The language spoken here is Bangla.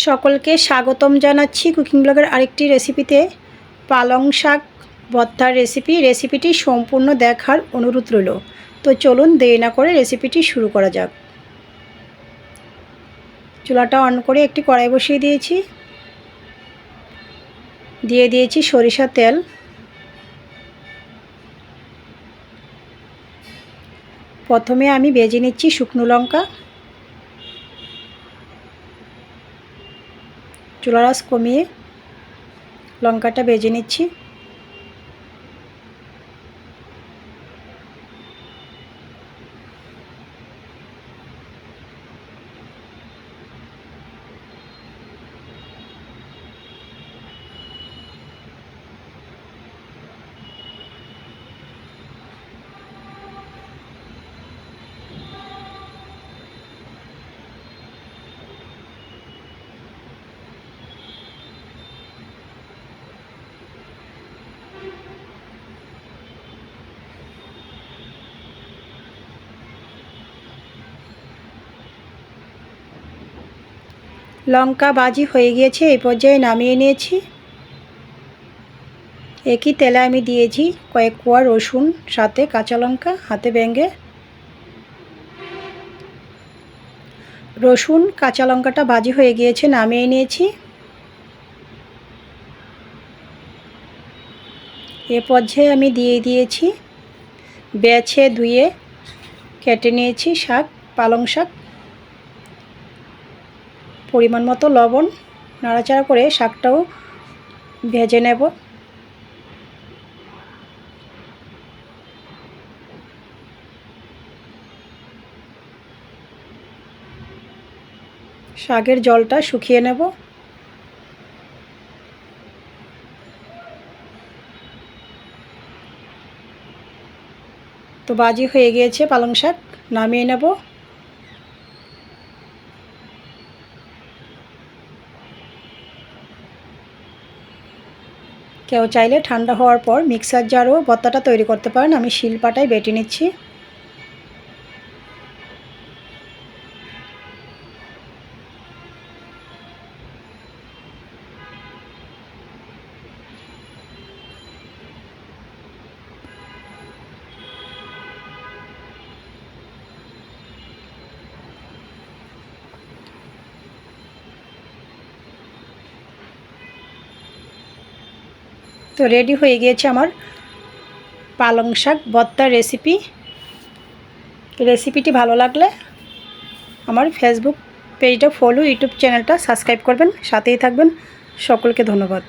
সকলকে স্বাগতম জানাচ্ছি কুকিং ব্লগের আরেকটি রেসিপিতে। পালং শাক ভর্তার রেসিপিটি সম্পূর্ণ দেখার অনুরোধ রইল। তো চলুন দেরি না করে রেসিপিটি শুরু করা যাক। চুলাটা অন করে একটি কড়াই বসিয়ে দিয়েছি, দিয়ে দিয়েছি সরিষার তেল। প্রথমে আমি ভেজে নিচ্ছি শুকনো লঙ্কা। চুলার আঁচ কমিয়ে লঙ্কাটা ভেজে নিচ্ছি। লঙ্কা ভাজি হয়ে গিয়েছে, এই পর্যায়ে নামিয়ে নিয়েছি। একই তেলে আমি দিয়েছি কয়েক কোয়া রসুন, সাথে কাঁচা লঙ্কা হাতে ভেঙে। রসুন কাঁচা লঙ্কাটা ভাজি হয়ে গিয়েছে, নামিয়ে নিয়েছি। এ পর্যায়ে আমি দিয়ে দিয়েছি বেছে ধুয়ে কেটে নিয়েছি শাক, পালং শাক। পরিমাণ মতো লবণ, নাড়াচাড়া করে শাকটাও ভেজে নেব। শাকের জলটা শুকিয়ে নেব। তো ভাজি হয়ে গিয়েছে পালং শাক, নামিয়ে নেব। কেউ চাইলে ঠান্ডা হওয়ার পর মিক্সার জারও ভর্তাটা তৈরি করতে পারেন। আমি শিলপাটায় বেটে নিচ্ছি। তো রেডি হয়ে গিয়েছে আমার পালং শাক ভর্তার রেসিপিটি ভালো লাগলে আমার ফেসবুক পেজটা ফলো, ইউটিউব চ্যানেলটা সাবস্ক্রাইব করবেন, সাথেই থাকবেন। সকলকে ধন্যবাদ।